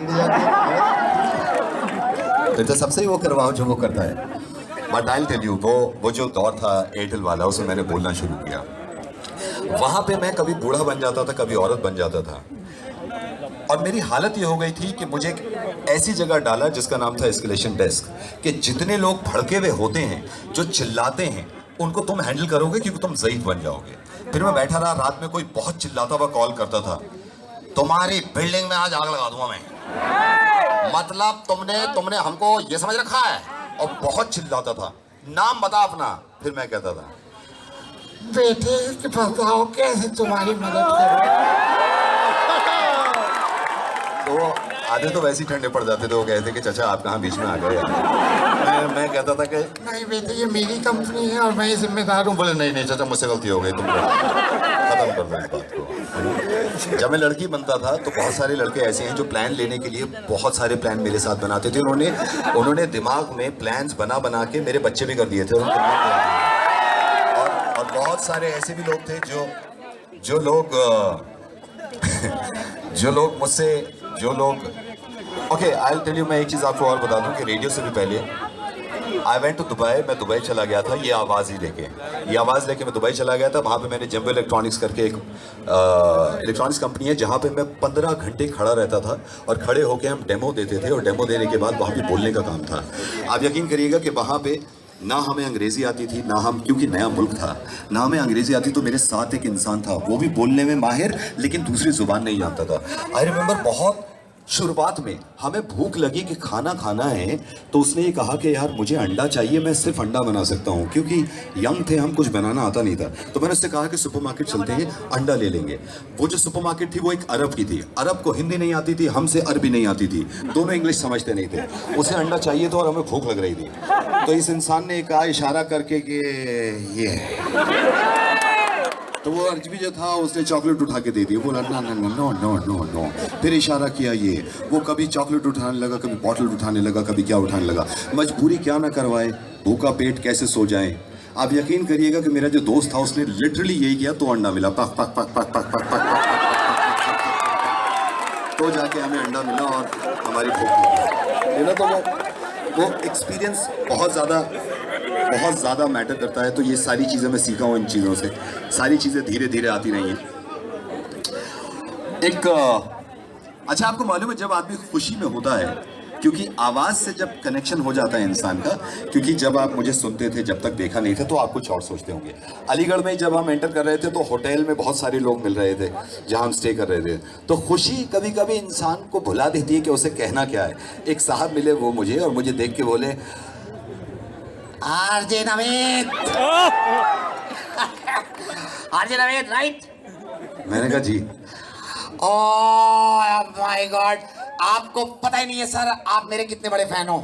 बिगड़ जाती है। तो सबसे ही वो करवाओ जो वो करता है। But I will tell you, वो जो दौर था एयरटेल वाला, उसमें मैंने बोलना शुरू किया। वहां पे मैं कभी बूढ़ा बन जाता था, कभी औरत बन जाता था, और मेरी हालत ये हो गई थी कि मुझे एक ऐसी जगह डाला जिसका नाम था एस्केलेशन डेस्क, कि जितने लोग भड़के हुए होते हैं, जो चिल्लाते हैं, उनको तुम हैंडल करोगे क्योंकि तुम ज़ईफ बन जाओगे। फिर मैं बैठा रहा, रात में कोई बहुत चिल्लाता हुआ कॉल करता था, तुम्हारी बिल्डिंग में आज आग लगा दूंगा मैं, मतलब तुमने हमको ये समझ रखा है, और बहुत चिल्लाता था, नाम बता अपना। फिर मैं कहता था, बेटे बताओ कैसे तुम्हारी मदद करूं। तो आधे तो वैसे ही ठंडे पड़ जाते थे, वो कहते कि चाचा आप कहाँ बीच में आ गए यार। मैं कहता था कि नहीं बेटे ये मेरी कंपनी है और मैं जिम्मेदार हूँ। बोले नहीं चाचा मुझसे गलती हो गई, तुम खत्म कर दो इस बात को। जब मैं लड़की बनता था तो बहुत सारे लड़के ऐसे हैं जो प्लान लेने के लिए बहुत सारे प्लान मेरे साथ बनाते थे। उन्होंने दिमाग में प्लान्स बना के मेरे बच्चे भी कर दिए थे, और बहुत सारे ऐसे भी लोग थे जो लोग okay, I will tell you. मैं एक चीज़ आपको और बता दूं कि रेडियो से भी पहले आई वेंट टू दुबई। मैं दुबई चला गया था ये आवाज़ लेके मैं दुबई चला गया था। वहाँ पे मैंने जंबो इलेक्ट्रॉनिक्स करके एक इलेक्ट्रॉनिक्स कंपनी है, जहाँ पे मैं 15 घंटे खड़ा रहता था, और खड़े होके हम डेमो देते थे, और डेमो देने के बाद वहाँ पे बोलने का काम था। आप यकीन करिएगा कि वहाँ पे ना हमें अंग्रेज़ी आती थी, ना हम, क्योंकि नया मुल्क था, ना हमें अंग्रेज़ी आती। तो मेरे साथ एक इंसान था, वो भी बोलने में माहिर, लेकिन दूसरी ज़ुबान नहीं जानता था। आई रिमेंबर बहुत शुरुआत में हमें भूख लगी कि खाना खाना है, तो उसने ये कहा कि यार मुझे अंडा चाहिए, मैं सिर्फ अंडा बना सकता हूँ, क्योंकि यंग थे हम, कुछ बनाना आता नहीं था। तो मैंने उससे कहा कि सुपरमार्केट चलते हैं, अंडा ले लेंगे। वो जो सुपरमार्केट थी वो एक अरब की थी, अरब को हिंदी नहीं आती थी, हमसे अरबी नहीं आती थी, दोनों इंग्लिश समझते नहीं थे। उसे अंडा चाहिए था और हमें भूख लग रही थी। तो इस इंसान ने कहा इशारा करके कि ये, तो वो अरबी जो था उसने चॉकलेट उठा के दे दी। बोला ना ना ना नो नो नो नो। फिर इशारा किया ये, वो कभी चॉकलेट उठाने लगा, कभी बॉटल उठाने लगा, कभी क्या उठाने लगा। मजबूरी क्या ना करवाए, भूखा पेट कैसे सो जाए। आप यकीन करिएगा कि मेरा जो दोस्त था उसने लिटरली यही किया, तो अंडा मिला, पक पक पक पक पक पक पक, तो जाके हमें अंडा मिला और हमारी भूख मिला। तो वो एक्सपीरियंस बहुत ज़्यादा मैटर करता है। तो ये सारी चीज़ें मैं सीखा हूँ इन चीज़ों से। सारी चीज़ें धीरे धीरे आती नहीं हैं। अच्छा, आपको मालूम है जब आदमी खुशी में होता है, क्योंकि आवाज़ से जब कनेक्शन हो जाता है इंसान का, क्योंकि जब आप मुझे सुनते थे, जब तक देखा नहीं था, तो आप कुछ और सोचते होंगे। अलीगढ़ में जब हम एंटर कर रहे थे तो होटल में बहुत सारे लोग मिल रहे थे जहाँ हम स्टे कर रहे थे। तो खुशी कभी कभी इंसान को भुला देती है कि उसे कहना क्या है। एक साहब मिले, वो मुझे देख के बोले, आरजे नवेद राइट। मैंने कहा जी। ओह माय गॉड, आपको पता ही नहीं है सर आप मेरे कितने बड़े फैन हो।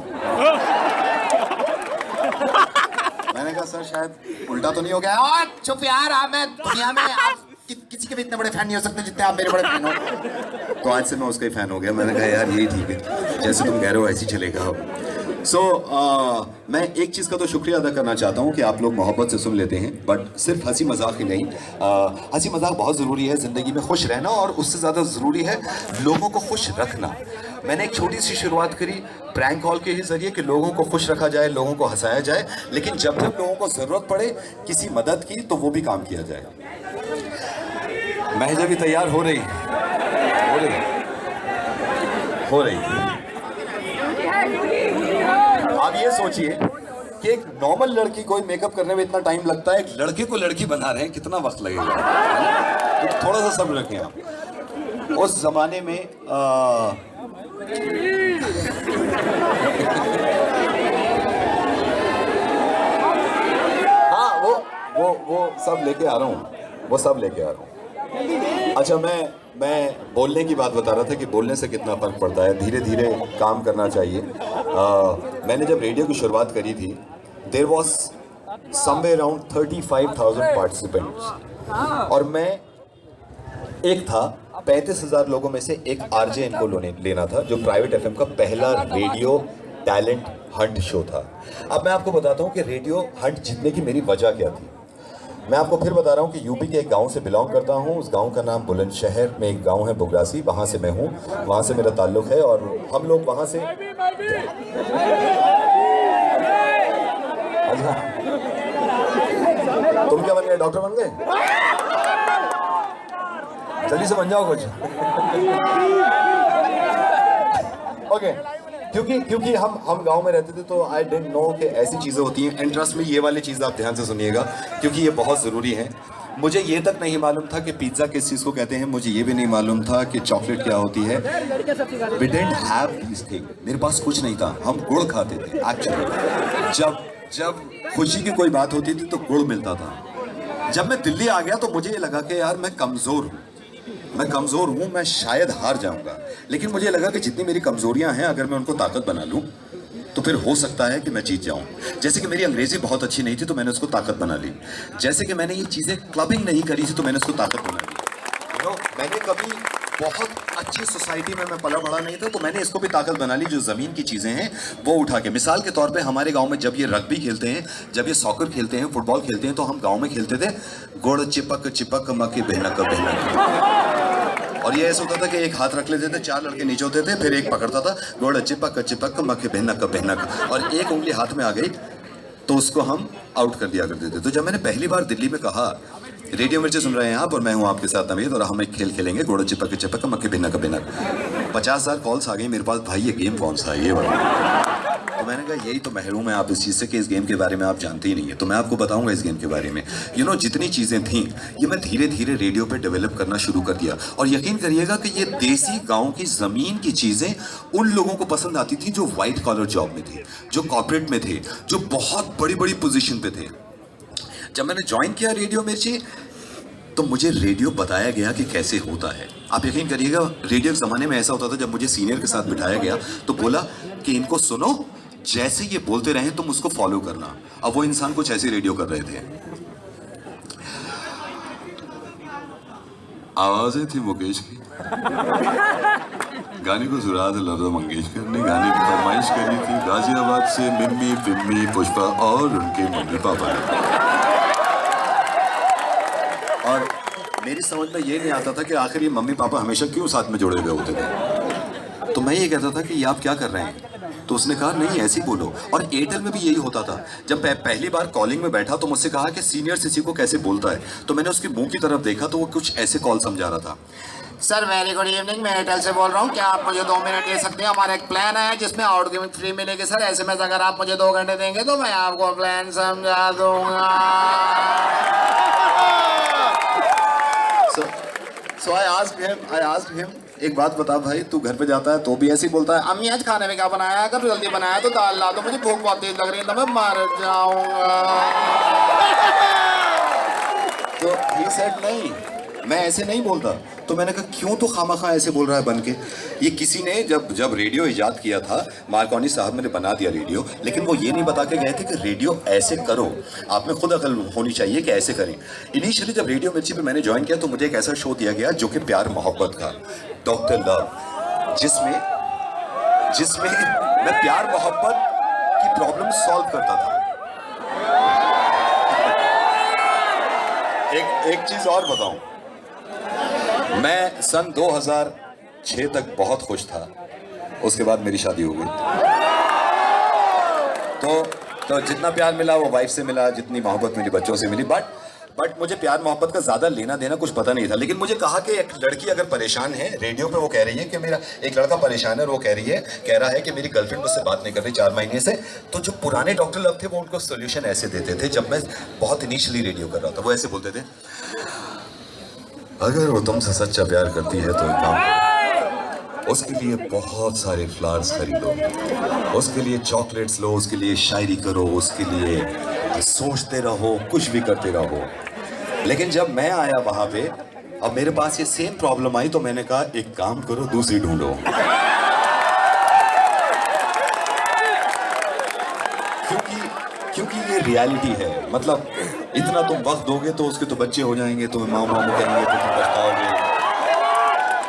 मैंने कहा सर शायद उल्टा तो नहीं हो गया। और चुप यार, मैं दुनिया में आप किसी के भी इतने बड़े फैन नहीं हो सकते जितने आप मेरे बड़े फैन हो। तो आज से मैं उसका ही फैन हो गया। मैंने कहा यार यही ठीक है, जैसे तुम कह रहे हो ऐसे ही चलेगा। मैं एक चीज़ का तो शुक्रिया अदा करना चाहता हूँ कि आप लोग मोहब्बत से सुन लेते हैं, बट सिर्फ हंसी मजाक ही नहीं। हंसी मजाक बहुत ज़रूरी है ज़िंदगी में, खुश रहना, और उससे ज़्यादा ज़रूरी है लोगों को खुश रखना। मैंने एक छोटी सी शुरुआत करी प्रैंक कॉल के ही ज़रिए कि लोगों को खुश रखा जाए, लोगों को हंसाया जाए, लेकिन जब जब लोगों को ज़रूरत पड़े किसी मदद की तो वो भी काम किया जाए। महजा भी तैयार हो रही। आप ये सोचिए कि एक नॉर्मल लड़की को मेकअप करने में इतना टाइम लगता है, एक लड़के को लड़की बना रहे हैं, कितना वक्त लगेगा। तो थोड़ा सा सब्र रखें आप। उस जमाने में हाँ वो सब लेके आ रहा हूँ, अच्छा, मैं बोलने की बात बता रहा था कि बोलने से कितना फ़र्क पड़ता है, धीरे धीरे काम करना चाहिए। मैंने जब रेडियो की शुरुआत करी थी, there was somewhere around 35,000 participants, और मैं एक था 35,000 लोगों में से एक आरजे इनको लेना था, जो प्राइवेट एफएम का पहला रेडियो टैलेंट हंट शो था। अब मैं आपको बताता हूँ कि रेडियो हंट जीतने की मेरी वजह क्या थी। मैं आपको फिर बता रहा हूँ कि यूपी के एक गांव से बिलोंग करता हूँ। उस गांव का नाम बुलंदशहर में एक गांव है बुगरासी, वहाँ से मैं हूँ, वहाँ से मेरा ताल्लुक़ है और हम लोग वहाँ से। अच्छा, तुम क्या बन गए, डॉक्टर बन गए? जल्दी से बन जाओ कुछ। ओके, क्योंकि हम गांव में रहते थे तो आई डिडंट नो कि ऐसी चीज़ें होती हैं। एंड ट्रस्ट में ये वाली चीज़ आप ध्यान से सुनिएगा क्योंकि ये बहुत ज़रूरी है। मुझे ये तक नहीं मालूम था कि पिज़्ज़ा किस चीज़ को कहते हैं, मुझे ये भी नहीं मालूम था कि चॉकलेट क्या होती है। We didn't have these thing, मेरे पास कुछ नहीं था, हम गुड़ खाते थे एक्चुअली। जब खुशी की कोई बात होती थी तो गुड़ मिलता था। जब मैं दिल्ली आ गया तो मुझे ये लगा कि यार मैं कमज़ोर हूँ, मैं शायद हार जाऊंगा। लेकिन मुझे लगा कि जितनी मेरी कमज़ोरियाँ हैं अगर मैं उनको ताकत बना लूँ तो फिर हो सकता है कि मैं जीत जाऊं। जैसे कि मेरी अंग्रेजी बहुत अच्छी नहीं थी तो मैंने उसको ताकत बना ली। जैसे कि मैंने ये चीज़ें क्लबिंग नहीं करी थी तो मैंने उसको ताकत बना ली। मैंने कभी बहुत अच्छी सोसाइटी में मैं पला बड़ा नहीं था तो मैंने इसको भी ताकत बना ली। जो ज़मीन की चीज़ें हैं वो उठा के, मिसाल के तौर पे हमारे गांव में जब ये रग्बी खेलते हैं, जब ये सॉकर खेलते हैं, फुटबॉल खेलते हैं तो हम गांव में खेलते थे गोड़ चिपक चिपक मके बहना का बहना। और ये ऐसा होता था कि एक हाथ रख लेते थे, चार लड़के नीचे होते थे, फिर एक पकड़ता था गोड़ चिपक चिपक मके बहना का, और एक उंगली हाथ में आ गई तो उसको हम आउट कर दिया करते थे। तो जब मैंने पहली बार दिल्ली में कहा रेडियो मिर्ची सुन रहे हैं आप और मैं हूं आपके साथ नवीद और हम एक खेल खेलेंगे गोड़ चिपक चिपक मक्के भिन्ना का भिन्ना, 50,000 कॉल्स आ गई मेरे पास, भाई ये गेम कौन सा है ये वाला। तो मैंने कहा यही तो महरूम है आप इस चीज़ से कि इस गेम के बारे में आप जानते ही नहीं है, तो मैं आपको बताऊंगा इस गेम के बारे में। जितनी चीज़ें थीं ये मैं धीरे धीरे रेडियो पे डेवलप करना शुरू कर दिया। और यकीन करिएगा कि ये देसी गाँव की ज़मीन की चीज़ें उन लोगों को पसंद आती थी जो वाइट कॉलर जॉब में थे, जो कॉर्पोरेट में थे, जो बहुत बड़ी बड़ी पोजीशन पे थे। जब मैंने ज्वाइन किया रेडियो मिर्ची तो मुझे रेडियो बताया गया कि कैसे होता है। आप यकीन करिएगा रेडियो के ज़माने में ऐसा होता था, जब मुझे सीनियर के साथ बिठाया गया तो बोला कि इनको सुनो, जैसे ये बोलते रहे तुम उसको फॉलो करना। अब वो इंसान कुछ ऐसे रेडियो कर रहे थे, आवाज़ें थी मुकेश की, गाने को सुरा थे लता मंगेशकर ने, गाने की फरमाइश करी थी गाजियाबाद से मिम्मी पिम्मी पुष्पा और उनके मम्मी पापा ने। और मेरी समझ में ये नहीं आता था कि आखिर ये मम्मी पापा हमेशा क्यों साथ में जुड़े हुए होते थे। तो मैं ये कहता था कि ये आप क्या कर रहे हैं, तो उसने कहा नहीं ऐसे ही बोलो। और एयरटेल में भी यही होता था। जब पहली बार कॉलिंग में बैठा तो मुझसे कहा कि सीनियर किसी को कैसे बोलता है, तो मैंने उसके मुंह की तरफ देखा तो वो कुछ ऐसे कॉल समझा रहा था। सर वेरी गुड इवनिंग, मैं एयरटेल से बोल रहा हूँ, क्या आप मुझे 2 मिनट दे सकते हैं? हमारा एक प्लान है जिसमें आउटगोइंग फ्री मिलेगी सर। एसएमएस अगर आप मुझे 2 घंटे देंगे तो मैं आपको प्लान समझा दूंगा। So I asked him, एक बात बता भाई, तू घर पे जाता है तो भी ऐसे ही बोलता है? अम्मी आज खाने में क्या बनाया है? अगर जल्दी बनाया तो दाल ला दो, मुझे भूख बहुत तेज लग रही है तो मैं मर जाऊंगा। तो he said नहीं, मैं ऐसे नहीं बोलता। तो मैंने कहा क्यों तो खामखा ऐसे बोल रहा है बन के। ये किसी ने जब रेडियो इजाद किया था, मार्कोनी साहब ने बना दिया रेडियो, लेकिन वो ये नहीं बता के गए थे कि रेडियो ऐसे करो, आप में खुद अकल होनी चाहिए कि ऐसे करें। इनिशियली जब रेडियो मिर्ची पे मैंने ज्वाइन किया तो मुझे एक ऐसा शो दिया गया जो कि प्यार मोहब्बत का, डॉक्टर लव, जिसमें मैं प्यार मोहब्बत की प्रॉब्लम सॉल्व करता था। एक चीज और बताऊं, मैं सन 2006 तक बहुत खुश था, उसके बाद मेरी शादी हो गई। तो जितना प्यार मिला वो वाइफ से मिला, जितनी मोहब्बत मिली बच्चों से मिली, बट मुझे प्यार मोहब्बत का ज़्यादा लेना देना कुछ पता नहीं था। लेकिन मुझे कहा कि एक लड़की अगर परेशान है, रेडियो पे वो कह रही है कि मेरा एक लड़का परेशान है और वो कह रहा है कि मेरी गर्लफ्रेंड मुझसे बात नहीं कर रही 4 महीने से। तो जो पुराने डॉक्टर लव थे वो उनको सोल्यूशन ऐसे देते थे। जब मैं बहुत इनिशियली रेडियो कर रहा था वो ऐसे बोलते थे, अगर वो तुमसे सच्चा प्यार करती है तो एक काम करो, उसके लिए बहुत सारे फ्लावर्स खरीदो, उसके लिए चॉकलेट्स लो, उसके लिए शायरी करो, उसके लिए सोचते रहो, कुछ भी करते रहो। लेकिन जब मैं आया वहां पे, अब मेरे पास ये सेम प्रॉब्लम आई तो मैंने कहा एक काम करो, दूसरी ढूंढो। क्योंकि ये रियलिटी है। मतलब इतना तुम वक्त दोगे तो उसके तो बच्चे हो जाएंगे, तुम्हें माँ कहेंगे तो तुम पछताओगे।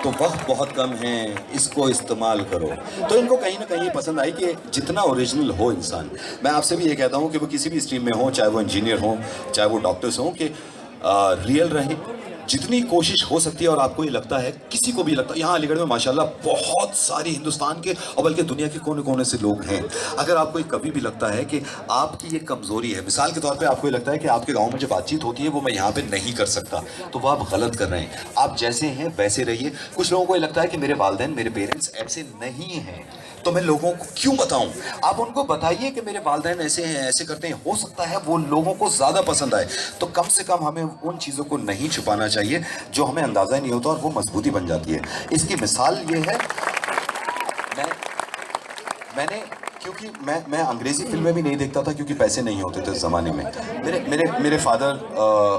तो वक्त बहुत कम है, इसको इस्तेमाल करो। तो इनको कहीं ना कहीं पसंद आई कि जितना ओरिजिनल हो इंसान। मैं आपसे भी ये कहता हूँ कि वो किसी भी स्ट्रीम में हो, चाहे वो इंजीनियर हो, चाहे वो डॉक्टर्स हों, कि रियल रहें, जितनी कोशिश हो सकती है। और आपको ये लगता है, किसी को भी लगता है, यहाँ अलीगढ़ में माशाल्लाह बहुत सारी हिंदुस्तान के और बल्कि दुनिया के कोने कोने से लोग हैं। अगर आपको कभी भी लगता है कि आपकी ये कमज़ोरी है, मिसाल के तौर पे आपको ये लगता है कि आपके गांव में जो बातचीत होती है वो मैं यहाँ पे नहीं कर सकता, तो वो आप गलत कर रहे हैं। आप जैसे हैं वैसे रहिए। कुछ लोगों को ये लगता है कि मेरे वालिदैन, मेरे पेरेंट्स ऐसे नहीं हैं, तो मैं लोगों को क्यों बताऊं? आप उनको बताइए कि मेरे वालिदैन ऐसे हैं, ऐसे करते हैं। हो सकता है वो लोगों को ज़्यादा पसंद आए। तो कम से कम हमें उन चीज़ों को नहीं छुपाना चाहिए जो हमें अंदाज़ा ही नहीं होता, और वो मजबूती बन जाती है। इसकी मिसाल ये है, मैंने क्योंकि मैं अंग्रेज़ी फिल्में भी नहीं देखता था क्योंकि पैसे नहीं होते थे उस ज़माने में। मेरे फादर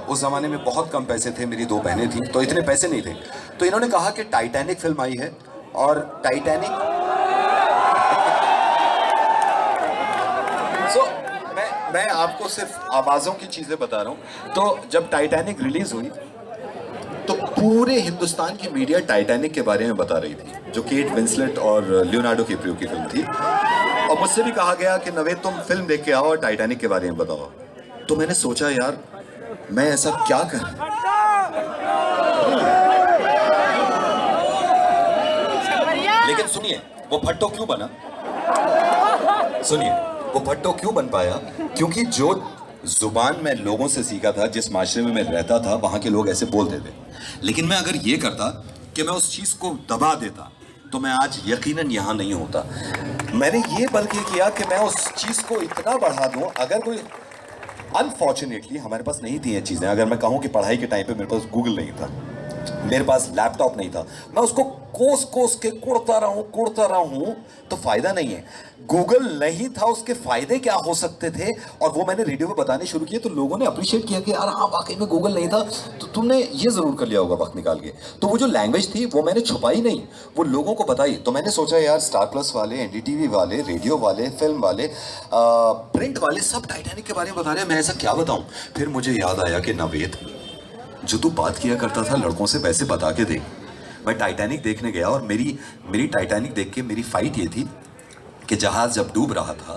उस ज़माने में बहुत कम पैसे थे, मेरी 2 बहनें थीं, तो इतने पैसे नहीं थे। तो इन्होंने कहा कि टाइटैनिक फिल्म आई है, और टाइटैनिक मैं आपको सिर्फ आवाज़ों की चीज़ें बता रहा हूँ। तो जब टाइटैनिक रिलीज़ हुई तो पूरे हिंदुस्तान की मीडिया टाइटैनिक के बारे में बता रही थी, जो केट विंसलेट और लियोनार्डो कैप्रियो की फिल्म थी। और मुझसे भी कहा गया कि नवेद तुम फिल्म देख के आओ और टाइटैनिक के बारे में बताओ। तो मैंने सोचा यार मैं ऐसा क्या करूं। लेकिन सुनिए वो भट्टो क्यों बना, सुनिए वो भट्टो क्यों बन पाया, क्योंकि जो जुबान मैं लोगों से सीखा था, जिस माशरे में मैं रहता था, वहां के लोग ऐसे बोलते थे। लेकिन मैं अगर ये करता कि मैं उस चीज को दबा देता तो मैं आज यकीनन यहाँ नहीं होता। मैंने ये बल्कि किया कि मैं उस चीज को इतना बढ़ा दूं, अगर कोई अनफॉर्चुनेटली हमारे पास नहीं थी ये चीजें। अगर मैं कहूँ कि पढ़ाई के टाइम पे मेरे पास गूगल नहीं था, मेरे पास लैपटॉप नहीं था, मैं उसको कोस के कुड़ता रहा हूं तो फायदा नहीं है। गूगल नहीं था, उसके फायदे क्या हो सकते थे, और वो मैंने रेडियो में बताने शुरू किए तो लोगों ने अप्रिशिएट किया कि यार हाँ वाकई में गूगल नहीं था तो तुमने ये जरूर कर लिया होगा वक्त निकाल के। तो वो जो लैंग्वेज थी वो मैंने छुपाई नहीं, वो लोगों को बताई। तो मैंने सोचा यार स्टार प्लस वाले, एनडीटीवी वाले, रेडियो वाले, फिल्म वाले, प्रिंट वाले सब टाइटैनिक के बारे में बता रहे हैं, मैं ऐसा क्या बताऊं। फिर मुझे याद आया कि नवेद, जो तू बात किया करता था लड़कों से, वैसे बता के दे। मैं टाइटैनिक देखने गया और मेरी टाइटैनिक देख के मेरी फाइट ये थी कि जहाज जब डूब रहा था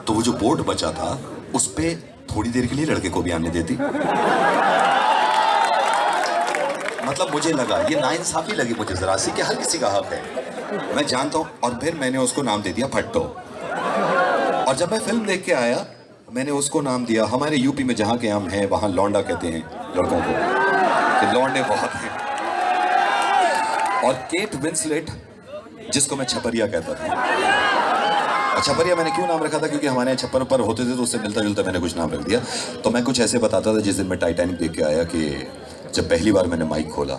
तो वो जो बोट बचा था उस पे थोड़ी देर के लिए लड़के को भी आने देती। मतलब मुझे लगा ये नाइंसाफी लगी मुझे जरा सी कि हर किसी का हक है, मैं जानता हूँ। और फिर मैंने उसको नाम दे दिया भट्टो। और जब मैं फिल्म देख के आया मैंने उसको नाम दिया, हमारे यूपी में जहाँ के हम हैं वहाँ लौंडा कहते हैं लड़कों को, कि लौंडे बहुत हैं। और केट विंसलेट जिसको मैं छपरिया कहता था। छपरिया मैंने क्यों नाम रखा था, क्योंकि हमारे यहाँ छप्पर पर होते थे तो उससे मिलता जुलता मैंने कुछ नाम रख दिया। तो मैं कुछ ऐसे बताता था। जिस दिन मैं टाइटैनिक देख के आया कि जब पहली बार मैंने माइक खोला,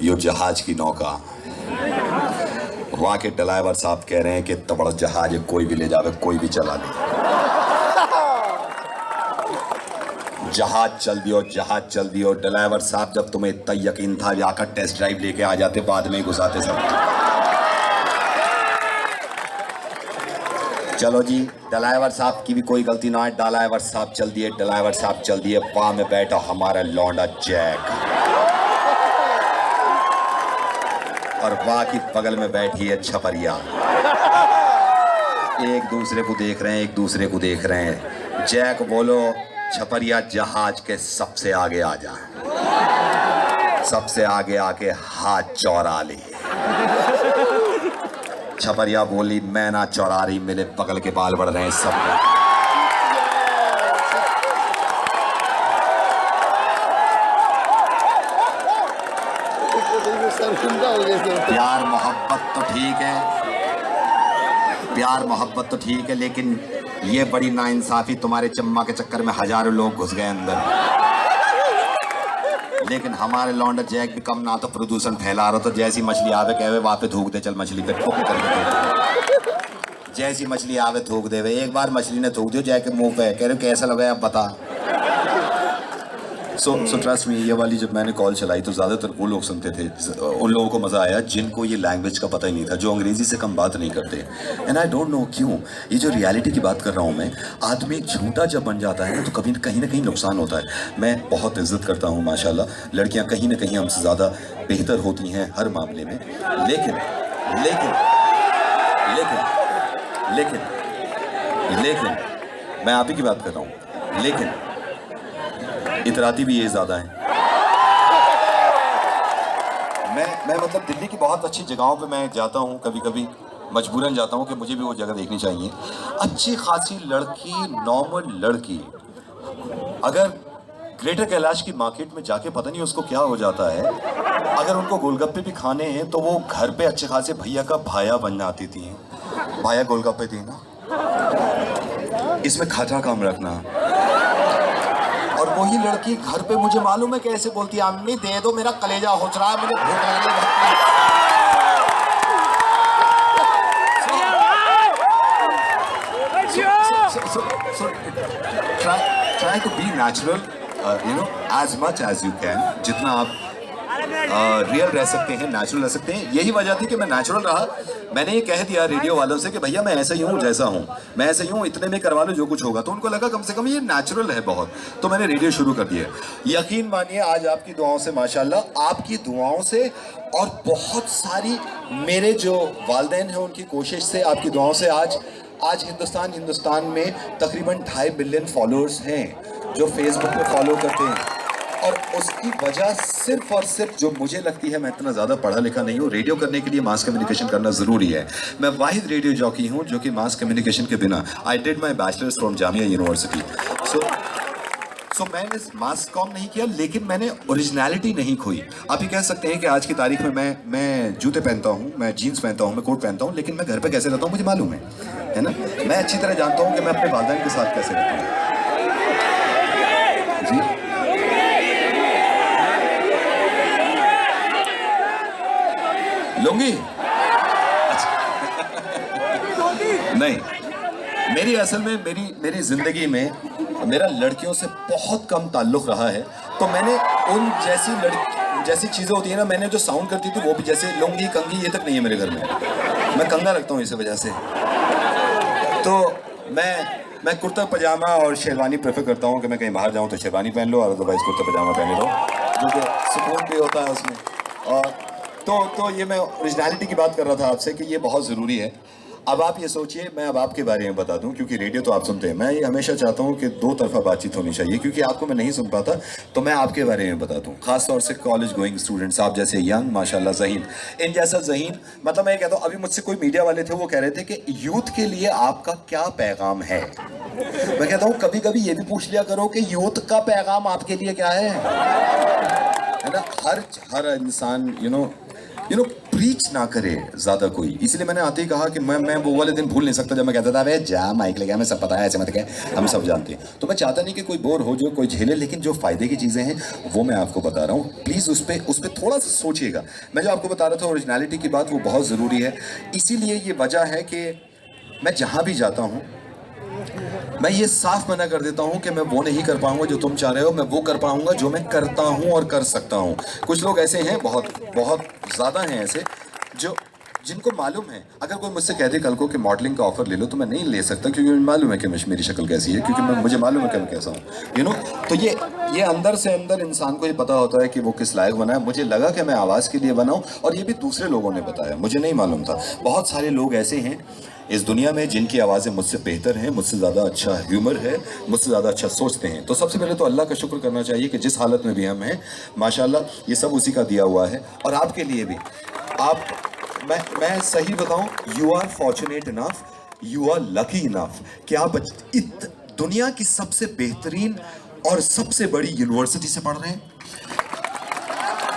यो जहाज की नौका, वहाँ के ड्राइवर साहब कह रहे हैं कि इतना बड़ा जहाज है, कोई भी ले जावे, कोई भी चला ले। जहाज चल दियो। ड्राइवर साहब जब तुम्हें इतना यकीन था जाकर टेस्ट ड्राइव लेके आ जाते, बाद में घुसाते सब। चलो जी, ड्राइवर साहब की भी कोई गलती ना है, ड्राइवर साहब चल दिए। वहां में बैठा हमारा लौंडा जैक, और वहां की बगल में बैठी है छपरिया। एक दूसरे को देख रहे हैं। जैक बोलो, छपरिया जहाज के सबसे आगे आ जा, सबसे आगे आके हाथ चौड़ा ले। छपरिया बोली, मैं ना चौड़ा रही, मेरे बगल के बाल बढ़ रहे हैं सब। प्यार मोहब्बत तो ठीक है, लेकिन ये बड़ी नाइंसाफी, तुम्हारे चम्मा के चक्कर में हजारों लोग घुस गए अंदर। लेकिन हमारे लौंडा जैक भी कम ना तो प्रदूषण फैला रहा, तो जैसी मछली आवे कहे वहां पे थूक दे, चल मछली पे टुक करके। जैसी मछली आवे थूक दे। एक बार मछली ने थूक दियो जैक के मुंह पे, कह रहे कैसा लगा आप बता। सो ट्रस्ट मी, ये वाली जब मैंने कॉल चलाई तो ज़्यादातर वो लोग सुनते थे, उन लोगों को मज़ा आया जिनको ये लैंग्वेज का पता ही नहीं था, जो अंग्रेज़ी से कम बात नहीं करते। एंड आई डोंट नो क्यों, ये जो रियलिटी की बात कर रहा हूँ मैं, आदमी एक झूठा जब बन जाता है ना तो कभी कहीं ना कहीं नुकसान होता है। मैं बहुत इज्जत करता हूँ माशाल्लाह, लड़कियाँ कहीं ना कहीं हमसे ज़्यादा बेहतर होती हैं हर मामले में, लेकिन लेकिन लेकिन लेकिन लेकिन मैं आप ही की बात कर रहा हूँ, लेकिन इतराती भी ये ज़्यादा है। मैं मतलब दिल्ली की बहुत अच्छी जगहों पे मैं जाता हूँ, कभी कभी मजबूरन जाता हूँ कि मुझे भी वो जगह देखनी चाहिए। अच्छी खासी लड़की, नॉर्मल लड़की, अगर ग्रेटर कैलाश की मार्केट में जाके पता नहीं उसको क्या हो जाता है, अगर उनको गोलगप्पे भी खाने हैं तो वो घर पे अच्छे खासे भैया का भाया बन जाती थी, भाया गोलगप्पे देना, इसमें खाता कम रखना। और वही लड़की घर पे मुझे मालूम है कैसे बोलती है, अम्मी दे दो मेरा कलेजा होच रहा है, मुझे भूख लग रही है। So try to be natural, as much as you can, जितना आप रियल रह सकते हैं, नेचुरल रह सकते हैं। यही वजह थी कि मैं नेचुरल रहा। मैंने ये कह दिया रेडियो वालों से कि भैया मैं ऐसा ही हूँ जैसा हूँ, मैं ऐसे ही हूँ, इतने में करवा लो जो कुछ होगा। तो उनको लगा कम से कम ये नेचुरल है बहुत, तो मैंने रेडियो शुरू कर दिया। यकीन मानिए आज आपकी दुआओं से, माशाल्लाह आपकी दुआओं से और बहुत सारी मेरे जो वालिदैन हैं उनकी कोशिश से, आपकी दुआओं से आज हिंदुस्तान में तकरीबन 2.5 मिलियन फॉलोअर्स हैं जो फेसबुक पे फॉलो करते हैं। और उसकी वजह सिर्फ और सिर्फ जो मुझे लगती है, मैं इतना ज़्यादा पढ़ा लिखा नहीं हूँ, रेडियो करने के लिए मास कम्युनिकेशन करना ज़रूरी है। मैं वाहिद रेडियो जॉकी हूँ जो कि मास कम्युनिकेशन के बिना, I did my bachelors from Jamia university. So मैंने मास कॉम नहीं किया, लेकिन मैंने ओरिजिनलिटी नहीं खोई। आप ये कह सकते हैं कि आज की तारीख में मैं जूते पहनता हूँ, मैं जीन्स पहनता हूँ, मैं कोट पहनता हूँ, लेकिन मैं घर पे कैसे रहता हूँ मुझे मालूम है ना। मैं अच्छी तरह जानता हूँ कि मैं अपने वालिदैन के साथ कैसे रहता हूँ। जी लूंगी नहीं, मेरी असल में मेरी जिंदगी में मेरा लड़कियों से बहुत कम ताल्लुक रहा है। तो मैंने उन जैसी चीज़ें होती है ना, मैंने जो साउंड करती थी वो भी, जैसे लुंगी कंगी ये तक नहीं है मेरे घर में, मैं कंगा रखता हूँ इस वजह से। तो मैं कुर्ता पजामा और शेरवानी प्रेफर करता हूँ कि मैं कहीं बाहर जाऊँ तो शेरवानी पहन लो, और अदरवाइज़ कुर्ता पजामा पहने लो, जो कि सुकून भी होता है उसमें। और तो ये मैं ओरिजिनलिटी की बात कर रहा था आपसे कि ये बहुत ज़रूरी है। अब आप ये सोचिए, मैं अब आपके बारे में बता दूं, क्योंकि रेडियो तो आप सुनते हैं। मैं ये हमेशा चाहता हूं कि दो तरफा बातचीत होनी चाहिए, क्योंकि आपको मैं नहीं सुन पाता, तो मैं आपके बारे में बता दूं। खास तौर से कॉलेज गोइंग स्टूडेंट्स, आप जैसे यंग, माशाल्लाह ज़हीन, इन जैसा ज़हीन, मतलब मैं कहता हूँ, अभी मुझसे कोई मीडिया वाले थे, वो कह रहे थे कि यूथ के लिए आपका क्या पैगाम है। मैं कहता हूँ कभी कभी ये भी पूछ लिया करो कि यूथ का पैगाम आपके लिए क्या है ना। हर इंसान प्रीच ना करे ज़्यादा कोई। इसलिए मैंने आते ही कहा कि मैं वो वाले दिन भूल नहीं सकता जब मैं कहता था, अरे जा माइक ले गया, मैं सब पता है, ऐसे मत कह, हम सब जानते हैं। तो मैं चाहता नहीं कि कोई बोर हो, जो कोई झेले, लेकिन जो फ़ायदे की चीज़ें हैं वो मैं आपको बता रहा हूँ। प्लीज़ उस पर थोड़ा सा सोचिएगा। मैं जो आपको बता रहा था ओरिजिनलिटी की बात, वो बहुत ज़रूरी है। इसीलिए ये वजह है कि मैं जहाँ भी जाता हूँ मैं ये साफ मना कर देता हूँ कि मैं वो नहीं कर पाऊंगा जो तुम चाह रहे हो, मैं वो कर पाऊंगा जो मैं करता हूँ और कर सकता हूँ। कुछ लोग ऐसे हैं, बहुत बहुत ज़्यादा हैं ऐसे, जिनको मालूम है, अगर कोई मुझसे कह दे कल को कि मॉडलिंग का ऑफर ले लो, तो मैं नहीं ले सकता, क्योंकि मुझे मालूम है कि मेरी शक्ल कैसी है, क्योंकि मुझे मालूम है कि मैं कैसा हूँ, तो ये अंदर से अंदर इंसान को ये पता होता है कि वो किस लायक बना है। मुझे लगा कि मैं आवाज़ के लिए बनाऊँ, और ये भी दूसरे लोगों ने बताया, मुझे नहीं मालूम था। बहुत सारे लोग ऐसे हैं इस दुनिया में जिनकी आवाज़ें मुझसे बेहतर हैं, मुझसे ज़्यादा अच्छा ह्यूमर है, मुझसे ज़्यादा अच्छा सोचते हैं। तो सबसे पहले तो अल्लाह का शुक्र करना चाहिए कि जिस हालत में भी हम हैं, माशाल्लाह ये सब उसी का दिया हुआ है। और आपके लिए भी, मैं सही बताऊं, you are fortunate enough, you are lucky enough कि आप दुनिया की सबसे बेहतरीन और सबसे बड़ी यूनिवर्सिटी से पढ़ रहे हैं।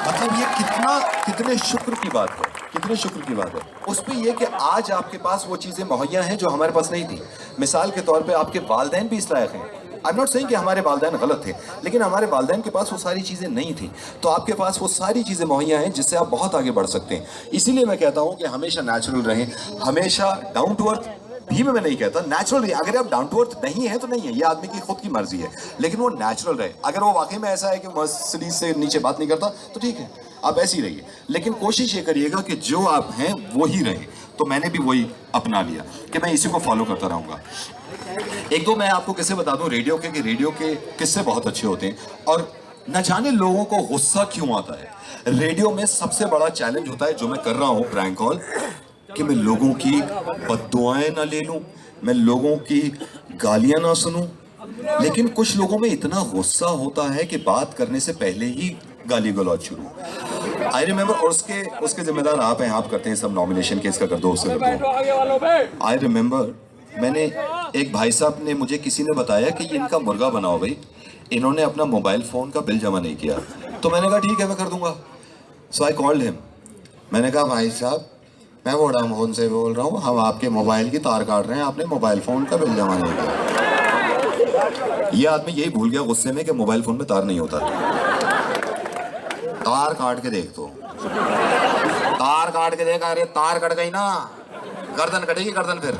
मतलब ये कितने शुक्र की बात है, कितने शुक्र की बात है उस पर यह कि आज आपके पास वो चीज़ें मुहैया हैं जो हमारे पास नहीं थी। मिसाल के तौर पे आपके वालिदैन भी इस लायक हैं। आई एम नॉट सेइंग कि हमारे वालिदैन गलत थे, लेकिन हमारे वालिदैन के पास वो सारी चीज़ें नहीं थी, तो आपके पास वो सारी चीज़ें मुहैया हैं जिससे आप बहुत आगे बढ़ सकते हैं। इसीलिए मैं कहता हूँ कि हमेशा नेचुरल रहें, हमेशा डाउन टू अर्थ भी मैं नहीं कहता, नेचुरल रहिए। अगर आप डाउन टू अर्थ नहीं है तो नहीं है, ये आदमी की खुद की मर्जी है, लेकिन वो नेचुरल रहे। अगर वो वाकई में ऐसा है कि मर्सिडीज से नीचे बात नहीं करता, तो ठीक है, आप ऐसे ही रहिए, लेकिन कोशिश ये करिएगा कि जो आप हैं वो ही रहे। तो मैंने भी वही अपना लिया कि मैं इसी को फॉलो करता रहूँगा। एक दो मैं आपको किस्से बता दूँ रेडियो के, कि रेडियो के किस्से बहुत अच्छे होते हैं। और न जाने लोगों को गुस्सा क्यों आता है। रेडियो में सबसे बड़ा चैलेंज होता है जो मैं कर रहा हूं प्रैंक कॉल, कि मैं लोगों की बद्दुआएं ना ले लूं, मैं लोगों की गालियां ना सुनूं। लेकिन कुछ लोगों में इतना गुस्सा होता है कि बात करने से पहले ही गाली गलौज शुरू। आई रिमेम्बर, और उसके जिम्मेदार आप हैं, आप करते हैं सब नॉमिनेशन के, इसका कर दो उसका कर दो। आई रिमेम्बर मैंने एक भाई साहब ने मुझे किसी ने बताया कि ये इनका मुर्गा बनाओ भाई, इन्होंने अपना मोबाइल फोन का बिल जमा नहीं किया। तो मैंने कहा ठीक है मैं कर दूंगा। सो आई कॉल्ड हिम, मैंने कहा भाई साहब मैं वोडाफोन से बोल रहा हूँ, हम आपके मोबाइल की तार काट रहे हैं, आपने मोबाइल फोन का बिल जमा नहीं किया। ये आदमी यही भूल गया गुस्से में कि मोबाइल फोन में तार नहीं होता। तार काट के देख, तो तार काट के देख, अरे तार कट गई ना, गर्दन कटेगी गर्दन फिर।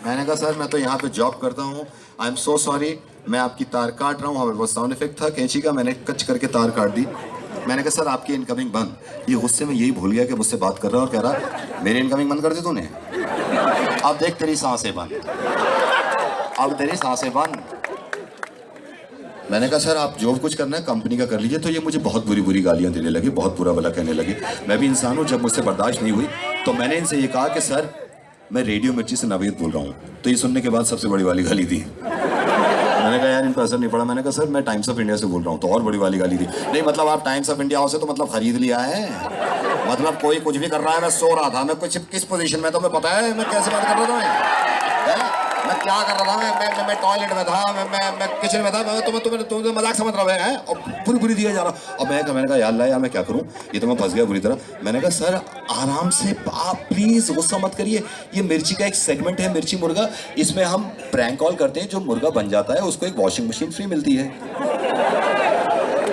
मैंने कहा सर मैं तो यहाँ पे जॉब करता हूँ, आई एम सो सॉरी, मैं आपकी तार काट रहा हूँ। हमारे पास साउंड इफेक्ट था कैंची का, मैंने कच करके तार काट दी। मैंने कहा सर आपकी इनकमिंग बंद। ये गुस्से में यही भूल गया कि मुझसे बात कर रहा है और कह रहा मेरी इनकमिंग बंद कर दी तूने, अब देख तेरी सांसें बंद, अब तेरी सांसें बंद। मैंने कहा सर आप जो कुछ करना है कंपनी का कर लीजिए। तो ये मुझे बहुत बुरी बुरी गालियां देने लगे, बहुत बुरा भला कहने लगे। मैं भी इंसान हूँ, जब मुझसे बर्दाश्त नहीं हुई तो मैंने इनसे ये कहा कि सर मैं रेडियो मिर्ची से नवीद बोल रहा हूँ। तो ये सुनने के बाद सबसे बड़ी वाली गाली दी। मैंने कहा यार इन पर असर नहीं पड़ा। मैंने कहा सर मैं टाइम्स ऑफ इंडिया से बोल रहा हूँ। तो और बड़ी वाली गाली दी। नहीं मतलब आप टाइम्स ऑफ इंडिया से तो मतलब खरीद लिया है, मतलब कोई कुछ भी कर रहा है। मैं सो रहा था, मैं कुछ किस पोजीशन में, तो मैं पता है मैं कैसे बात कर रहा था, मैं क्या कर रहा था, मैं टॉयलेट में था, मैं किचन में था, तुम्हें मजाक समझ रहा है और पूरी पूरी दिया जा रहा। अब मैंने कहा यार मैं क्या करूं, ये तो मैं फंस गया बुरी तरह। मैंने कहा सर आराम से, आप प्लीज गुस्सा मत करिए, ये मिर्ची का एक सेगमेंट है मिर्ची मुर्गा, इसमें हम प्रैंक कॉल करते हैं, जो मुर्गा बन जाता है उसको एक वॉशिंग मशीन फ्री मिलती है।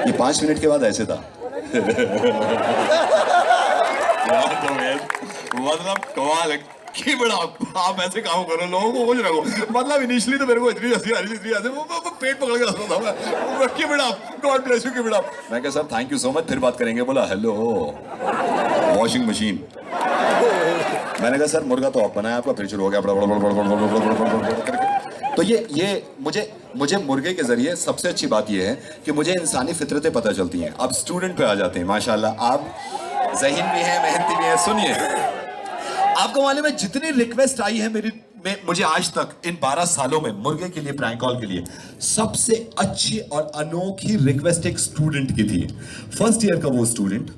ये 5 मिनट के बाद ऐसे था। मतलब कमाल है कि बड़ा आप ऐसे काम करो, लोगों को कुछ रखो। मतलब इनिशियली तो मेरे को इतनी हंसी आ रही थी, वो पेट पकड़ के हंस रहा था मैं कि बड़ा गॉड ब्लेस यू कि बड़ा। मैं कहा sir thank you so much, फिर बात करेंगे। बोला हेलो वॉशिंग मशीन। मैंने कहा सर मुर्गा तो आप बनाया, आपका फिर शुरू हो गया करके। तो ये मुझे मुर्गे के जरिए सबसे अच्छी बात ये है कि मुझे इंसानी फितरतें पता चलती हैं। अब स्टूडेंट पे आ जाते हैं, माशाल्लाह आप ज़हीन भी हैं, मेहनती भी हैं। सुनिए, आपको मालूम है जितनी रिक्वेस्ट आई है मुझे आज तक इन 12 सालों में मुर्गे के लिए, प्रैंक कॉल के लिए, सबसे अच्छी और अनोखी रिक्वेस्ट एक स्टूडेंट की थी। फर्स्ट ईयर का वो स्टूडेंट,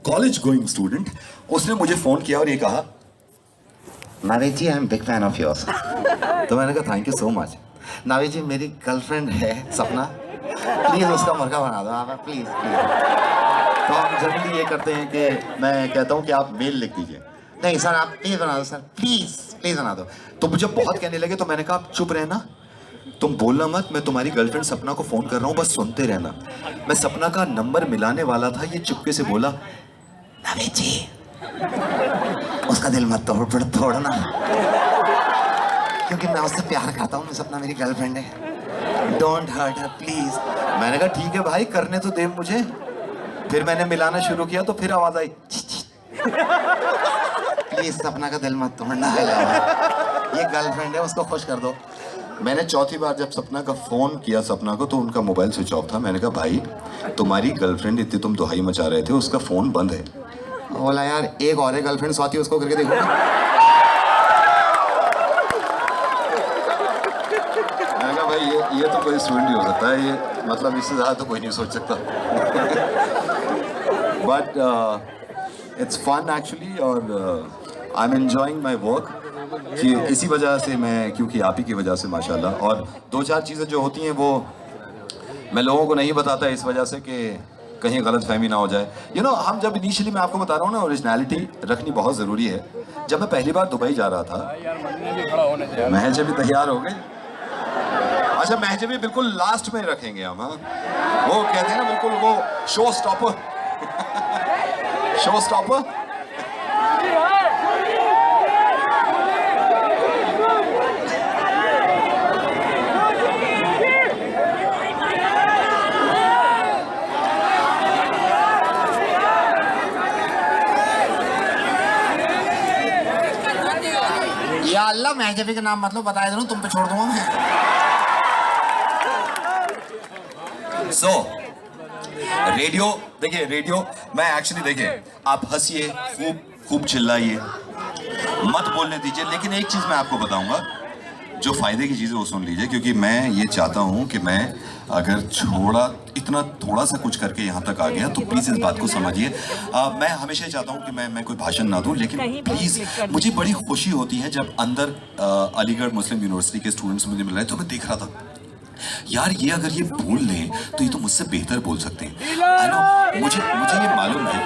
कॉलेज गोइंग स्टूडेंट, उसने मुझे फोन किया और ये कहा Naved ji I am big fan of yours. तो मैंने कहा thank you so much. Naved ji मेरी गर्लफ्रेंड है सपना, प्लीज उसका मुर्गा बना दो आप, प्लीज प्लीज। तो हम जनरली ये करते हैं कि मैं कहता हूँ कि आप मेल लिख दीजिए। नहीं सर आप प्लीज बना दो सर, प्लीज प्लीज बना दो। तो मुझे बहुत कहने लगे, तो मैंने कहा आप चुप रहना, तुम बोलना मत, मैं तुम्हारी गर्लफ्रेंड सपना को फोन कर रहा हूँ, बस सुनते रहना। मैं सपना का नंबर मिलाने वाला था, ये चुपके से बोला नावेद जी उसका दिल मत तोड़ना, क्योंकि मैं उससे प्यार करता हूँ, सपना मेरी गर्लफ्रेंड है, डोंट हर्ट हर प्लीज। मैंने कहा ठीक है भाई करने तो दे मुझे। फिर मैंने मिलाना शुरू किया तो फिर आवाज आई प्लीज सपना का दिल मत तोड़ना है, ये गर्लफ्रेंड है उसको खुश कर दो। मैंने चौथी बार जब सपना का फोन किया सपना को, तो उनका मोबाइल स्विच ऑफ था। मैंने कहा भाई तुम्हारी गर्लफ्रेंड इतनी तुम दुहाई मचा रहे थे, उसका फोन बंद है। बोला यार एक और है गर्लफ्रेंड स्वाति, उसको करके देखो। मैंने कहा भाई ये तो कोई स्टूडेंट ही हो सकता है, ये मतलब इससे ज़्यादा तो कोई नहीं सोच सकता। बट इट्स फन एक्चुअली, और I am enjoying my work, कि इसी वजह से मैं, क्योंकि आप ही की वजह से माशाल्लाह। और 2-4 चीज़ें जो होती हैं वो मैं लोगों को नहीं बताता इस वजह से कि कहीं गलत फहमी ना हो जाए। हम जब इनिशियली, मैं आपको बता रहा हूँ ना, ओरिजिनलिटी रखनी बहुत ज़रूरी है। जब मैं पहली बार दुबई जा रहा था, महज भी तैयार हो गए। अच्छा महज भी बिल्कुल लास्ट में रखेंगे हम, हाँ वो कहते हैं ना बिल्कुल वो शो स्टॉपर। Show stopper. या अल्लाह महजबी का नाम मतलब बताया दूँ, तुम पे छोड़ दूंगा मैं। सो रेडियो, देखिए रेडियो, मैं एक्चुअली, देखिए आप हंसिए, खूब चिल्लाइए, मत बोलने दीजिए, लेकिन एक चीज मैं आपको बताऊंगा, जो फायदे की चीज़ है वो सुन लीजिए, क्योंकि मैं ये चाहता हूँ कि मैं अगर इतना थोड़ा सा कुछ करके यहाँ तक आ गया तो प्लीज़ इस बात को समझिए। मैं हमेशा ही चाहता हूँ कि मैं कोई भाषण ना दूँ, लेकिन प्लीज़ मुझे बड़ी खुशी होती है जब अंदर अलीगढ़ मुस्लिम यूनिवर्सिटी के स्टूडेंट्स मुझे मिल रहे हैं, तो मैं देख रहा था यार ये अगर ये बोल लें तो ये तो मुझसे बेहतर बोल सकते हैं। आई नो, मुझे ये मालूम है।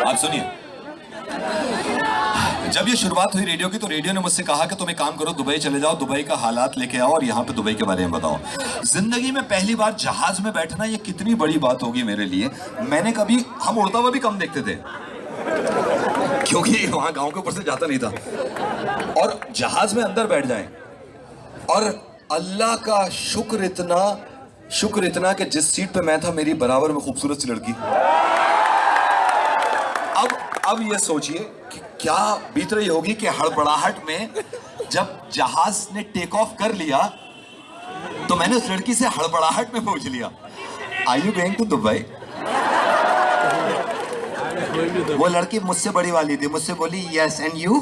आप सुनिए, जब ये शुरुआत हुई रेडियो की तो रेडियो ने मुझसे कहा कि तुम एक काम करो, दुबई चले जाओ, दुबई का हालात लेके आओ और यहाँ पे दुबई के बारे में बताओ। जिंदगी में पहली बार जहाज में बैठना ये कितनी बड़ी बात होगी मेरे लिए। हम उड़ता हुआ भी कम देखते थे क्योंकि वहां गांव के ऊपर से जाता नहीं था, और जहाज में अंदर बैठ जाएं और अल्लाह का शुक्र इतना कि जिस सीट पे मैं था मेरी बराबर में खूबसूरत सी लड़की। अब ये सोचिए कि क्या बीत रही होगी कि हड़बड़ाहट में जब जहाज ने टेक ऑफ कर लिया तो मैंने उस लड़की से हड़बड़ाहट में पूछ लिया, are you going to Dubai? वो लड़की मुझसे बड़ी वाली थी, मुझसे बोली यस, एंड यू?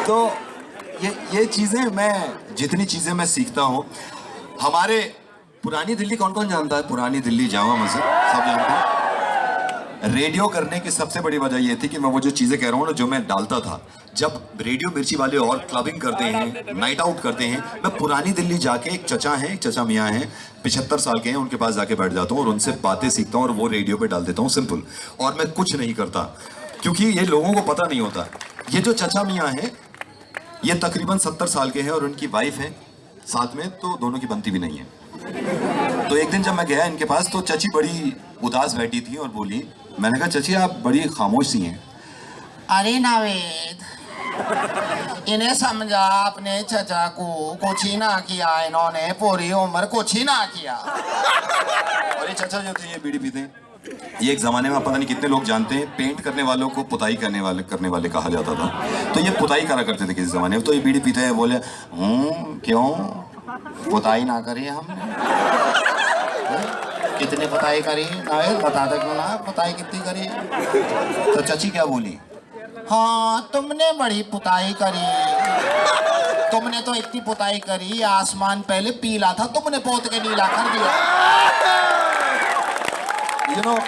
तो ये चीजें, जितनी चीजें मैं सीखता हूँ, हमारे पुरानी दिल्ली कौन कौन जानता है? पुरानी दिल्ली जामा मस्जिद सब जानते हैं। रेडियो करने की सबसे बड़ी वजह ये थी कि मैं वो जो चीजें कह रहा हूँ ना, जो मैं डालता था, जब रेडियो मिर्ची वाले और क्लबिंग करते हैं, नाइट आउट करते हैं, मैं पुरानी दिल्ली जाके, एक चचा मियाँ हैं 75 साल के हैं, उनके पास जाके बैठ जाता हूँ और उनसे बातें सीखता हूँ और वो रेडियो पे डाल देता हूँ, सिंपल। और मैं कुछ नहीं करता क्योंकि ये लोगों को पता नहीं होता। ये जो चचा मियाँ हैं ये तकरीबन 70 साल के हैं और उनकी वाइफ है साथ में, तो दोनों की बनती भी नहीं है। तो एक दिन जब मैं गया इनके पास तो चची बड़ी उदास बैठी थी और बोली, मैंने कहा चची आप बड़ी खामोश सी हैं। अरे नावेद, इन्हें समझा अपने चचा को कुछ ही ना किया, इन्होंने पूरी उम्र कुछ ही ना किया। अरे चचा जो थे ये बीड़ी पीते हैं। ये एक जमाने में पता नहीं कितने लोग जानते हैं, पेंट करने वालों को पुताई करने वाले कहा जाता था, तो ये पुताई करा करते थे किसी जमाने में। तो ये बीड़ी पीते हैं, बोले क्यों पुताई ना करी हमने? कितने पुताई करी? बता दो क्यों ना, पुताई कितनी करी? तो चची क्या बोली, हाँ तुमने बड़ी पुताई करी, तुमने तो इतनी पुताई करी आसमान पहले पीला था, तुमने पोत के नीला कर दिया। You know,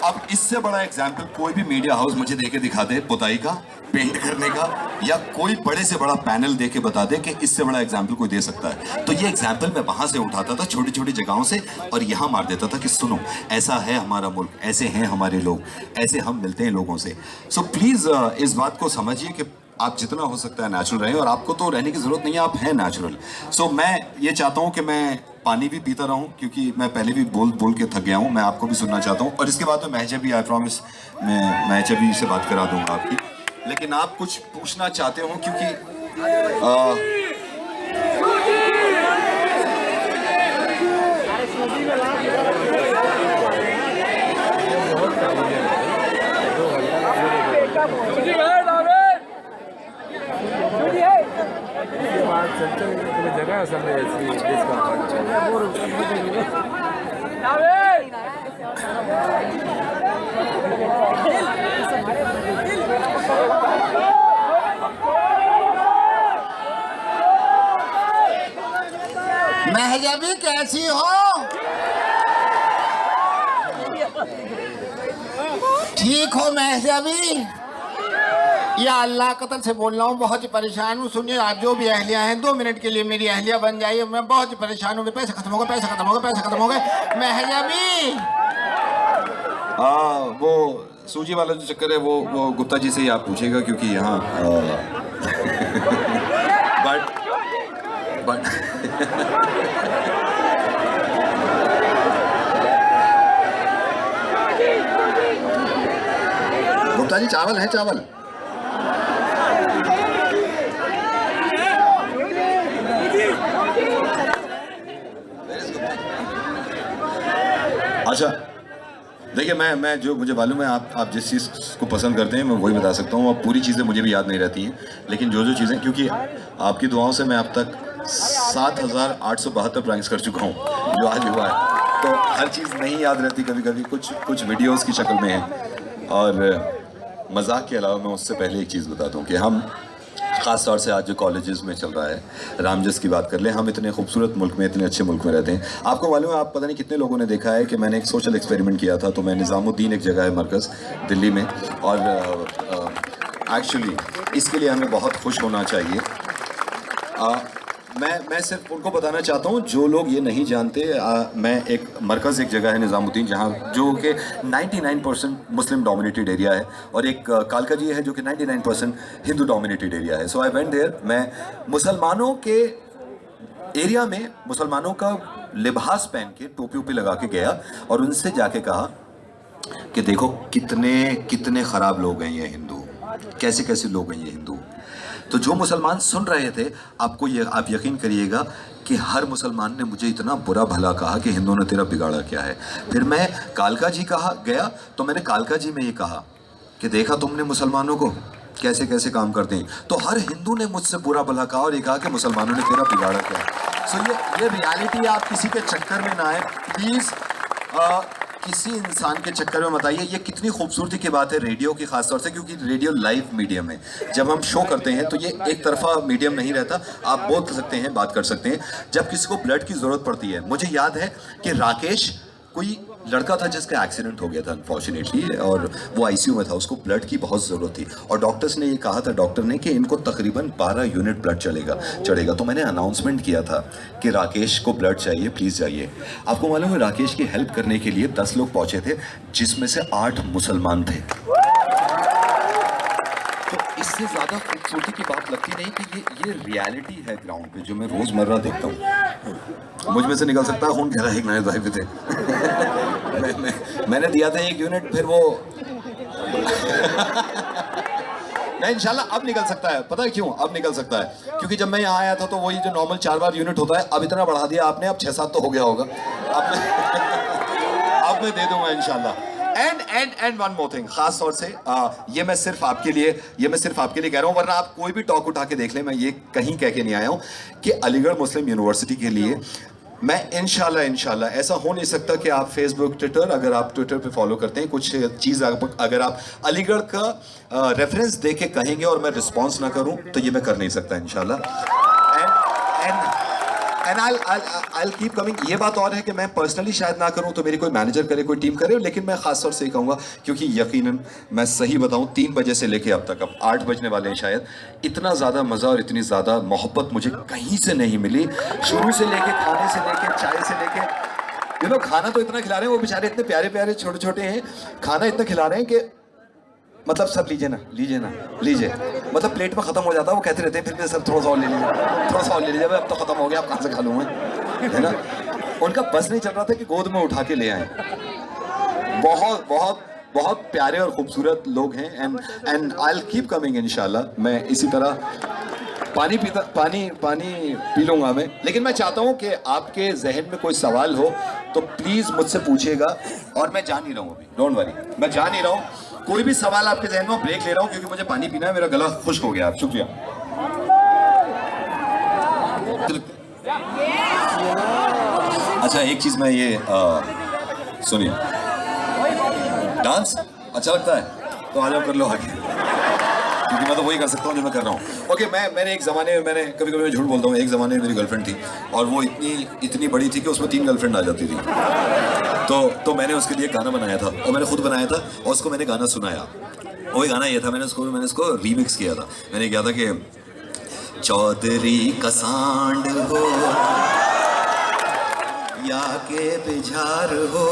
अब इससे बड़ा एग्जाम्पल कोई भी मीडिया हाउस मुझे देके दिखा दे पुताई का, पेंट करने का, या कोई बड़े से बड़ा पैनल देके बता दे कि इससे बड़ा एग्जाम्पल कोई दे सकता है। तो ये एग्जाम्पल मैं वहां से उठाता था, छोटी छोटी जगहों से, और यहाँ मार देता था कि सुनो ऐसा है हमारा मुल्क, ऐसे हैं हमारे लोग, ऐसे हम मिलते हैं लोगों से। सो प्लीज इस बात को समझिए कि आप जितना हो सकता है नेचुरल रहें, और आपको तो रहने की जरूरत नहीं है, आप हैं नेचुरल। सो मैं ये चाहता हूँ कि मैं पानी भी पीता रहूं, क्योंकि मैं पहले भी बोल के थक गया हूं। मैं आपको भी सुनना चाहता हूं, और इसके बाद में महजबी, आई प्रॉमिस मैं महजबी से बात करा दूंगा आपकी। लेकिन आप कुछ पूछना चाहते हो क्योंकि जगह असल में महजबी कैसी हो? ठीक हो महजबी? या अल्लाह कतर से बोल रहा हूँ, बहुत ही परेशान हूँ। सुनिए आप जो भी अहलिया हैं, 2 मिनट के लिए मेरी अहलिया बन जाइए, मैं बहुत ही परेशान हूँ। पैसे खत्म हो गए, पैसे खत्म हो गए, पैसे खत्म हो गए। महजबी वो सूजी वाला जो चक्कर है वो गुप्ता जी से ही आप पूछेगा, क्योंकि यहाँ बट गुप्ता जी चावल है, चावल। अच्छा देखिए मैं जो मुझे मालूम है आप जिस चीज़ को पसंद करते हैं मैं वही बता सकता हूँ। अब पूरी चीज़ें मुझे भी याद नहीं रहती हैं, लेकिन जो चीज़ें, क्योंकि आपकी दुआओं से मैं अब तक 7,872 प्रैंक्स कर चुका हूँ जो आज हुआ है, तो हर चीज़ नहीं याद रहती, कभी कभी कुछ वीडियोस की शक्ल में है। और मजाक के अलावा मैं उससे पहले एक चीज़ बता दूँ कि हम ख़ास तौर से आज जो कॉलेजेस में चल रहा है, रामजस की बात कर ले, हम इतने खूबसूरत मुल्क में, इतने अच्छे मुल्क में रहते हैं। आपको मालूम है, आप पता नहीं कितने लोगों ने देखा है कि मैंने एक सोशल एक्सपेरिमेंट किया था। तो मैं निज़ामुद्दीन, एक जगह है मरकज़ दिल्ली में, और एक्चुअली इसके लिए हमें बहुत खुश होना चाहिए। मैं सिर्फ उनको बताना चाहता हूँ जो लोग ये नहीं जानते, मैं एक मरकज़, एक जगह है निज़ामुद्दीन, जहाँ जो कि 99% मुस्लिम डोमिनेटेड एरिया है, और एक कालका जी है जो कि 99% हिंदू डोमिनेटेड एरिया है। सो आई वेंट देयर। मैं मुसलमानों के एरिया में मुसलमानों का लिबास पहन के, टोपी वोपी लगा के गया, और उनसे जाके कहा कि देखो कितने ख़राब लोग हैं ये हिंदू, कैसे लोग हैं ये हिंदू। तो जो मुसलमान सुन रहे थे, आप यकीन करिएगा कि हर मुसलमान ने मुझे इतना बुरा भला कहा कि हिंदुओं ने तेरा बिगाड़ा क्या है। फिर मैं कालका जी गया, तो मैंने कालका जी में ये कहा कि देखा तुमने मुसलमानों को कैसे काम करते हैं। तो हर हिंदू ने मुझसे बुरा भला कहा और ये कहा कि मुसलमानों ने तेरा बिगाड़ा क्या है। सो ये रियलिटी है। आप किसी के चक्कर में ना आए प्लीज़, किसी इंसान के चक्कर में मत आइए। ये कितनी खूबसूरती की बात है रेडियो की, खासतौर से क्योंकि रेडियो लाइव मीडियम है। जब हम शो करते हैं तो ये एक तरफा मीडियम नहीं रहता, आप बोल सकते हैं, बात कर सकते हैं। जब किसी को ब्लड की ज़रूरत पड़ती है, मुझे याद है कि राकेश, कोई लड़का था जिसका एक्सीडेंट हो गया था अनफॉर्चुनेटली, और वो आईसीयू में था, उसको ब्लड की बहुत ज़रूरत थी, और डॉक्टर्स ने ये कहा था, डॉक्टर ने, कि इनको तकरीबन 12 यूनिट ब्लड चढ़ेगा। तो मैंने अनाउंसमेंट किया था कि राकेश को ब्लड चाहिए, प्लीज़ जाइए। आपको मालूम है, राकेश की हेल्प करने के लिए 10 लोग पहुँचे थे, जिसमें से 8 मुसलमान थे। तो इससे ज़्यादा खूबसूरती की बात लगती नहीं कि ये रियलिटी है ग्राउंड पे, जो मैं रोज़मर्रा देखता हूँ। मुझ में से निकल सकता है खून, कह रहा है एक नए भाई भी थे। मैंने दिया था 1 यूनिट, फिर वो मैं इंशाल्लाह अब निकल सकता है। पता है क्यों अब निकल सकता है? क्योंकि जब मैं यहाँ आया था तो वही जो नॉर्मल 4 बार यूनिट होता है, अब इतना बढ़ा दिया आपने, अब 6-7 तो हो गया होगा। अब मैं दे दूंगा इंशाल्लाह। एंड वन मोर थिंग, खास तौर से ये मैं सिर्फ आपके लिए कह रहा हूँ, वरना आप कोई भी टॉक उठा के देख लें, मैं ये कहीं कह के नहीं आया हूँ कि अलीगढ़ मुस्लिम यूनिवर्सिटी के लिए मैं इंशाल्लाह, ऐसा हो नहीं सकता कि आप फेसबुक, ट्विटर, अगर आप ट्विटर पे फॉलो करते हैं, कुछ चीज़ अगर आप अलीगढ़ का रेफरेंस दे के कहेंगे और मैं रिस्पॉन्स ना करूं, तो ये मैं कर नहीं सकता इंशाल्लाह। And I'll keep coming। ये बात और है कि मैं पर्सनली शायद ना करूं, तो मेरी कोई मैनेजर करे, कोई टीम करे, लेकिन मैं खास तौर से कहूँगा, क्योंकि यकीनन मैं सही बताऊं, 3 बजे से लेके अब तक, अब 8 बजने वाले हैं शायद, इतना ज़्यादा मज़ा और इतनी ज़्यादा मोहब्बत मुझे कहीं से नहीं मिली। शुरू से लेके, खाने से लेके, चाय से लेके, खाना तो इतना खिला रहे हैं, वो बेचारे इतने प्यारे प्यारे छोटे हैं, खाना इतना खिला रहे हैं कि मतलब सब लीजिए ना, मतलब प्लेट में ख़त्म हो जाता है। वो कहते रहते हैं फिर सर थोड़ा सा और ले लीजिए, अब तो ख़त्म हो गया, अब कहाँ से खा लूँ मैं, है ना। उनका बस नहीं चल रहा था कि गोद में उठा के ले आए। बहुत प्यारे और खूबसूरत लोग हैं। एंड I'll keep coming इंशाल्लाह। मैं इसी तरह पानी पी लूँगा मैं। लेकिन मैं चाहता हूँ कि आपके जहन में कोई सवाल हो तो प्लीज़ मुझसे पूछिएगा, और मैं जा नहीं रहा हूँ अभी, डोंट वरी, मैं जा नहीं रहा हूँ। कोई भी सवाल आपके जहन में, ब्रेक ले रहा हूँ क्योंकि मुझे पानी पीना है, मेरा गला खुश्क हो गया। शुक्रिया। अच्छा, एक चीज मैं ये सुनिए, डांस अच्छा लगता है तो आ जाओ, कर लो आगे, क्योंकि मैं तो वही कर सकता हूँ जो मैं कर रहा हूँ। ओके, मैंने एक ज़माने में, कभी मैं झूठ बोलता हूँ, एक ज़माने में मेरी गर्लफ्रेंड थी, और वो इतनी बड़ी थी कि उसमें 3 गर्लफ्रेंड आ जाती थी। तो मैंने उसके लिए गाना बनाया था, और मैंने खुद बनाया था, और उसको मैंने गाना सुनाया। वही गाना ये था, मैंने उसको रीमिक्स किया था। मैंने किया था कि चौधरी का सांड हो या के बिझार हो,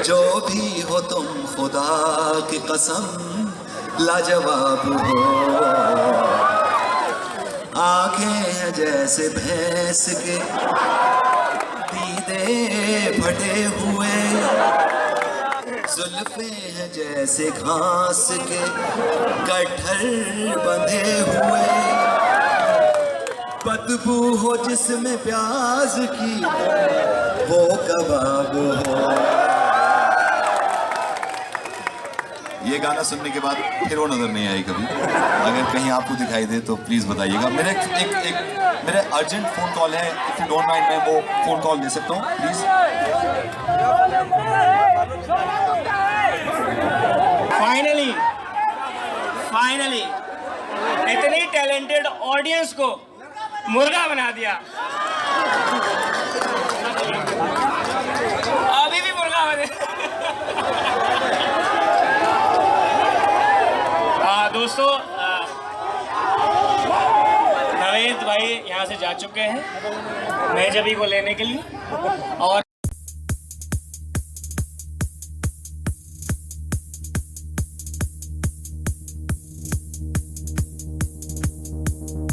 जो भी हो तुम खुदा की कसम लाजवाब हो। आंखें हैं जैसे भैंस के, दीदे फटे हुए, जुल्फे हैं जैसे घास के गट्ठर बंधे हुए, बदबू हो जिसमें प्याज की वो कबाब हो। ये गाना सुनने के बाद फिर वो नजर नहीं आई कभी। अगर कहीं आपको दिखाई दे तो प्लीज बताइएगा। मेरे अर्जेंट फोन कॉल है, इफ यू डोंट माइंड मैं वो फोन कॉल दे सकता हूँ प्लीज। फाइनली इतनी टैलेंटेड ऑडियंस को मुर्गा बना दिया। अभी भी मुर्गा बने। दोस्तों, नवेद भाई यहाँ से जा चुके हैं मेजबी को लेने के लिए, और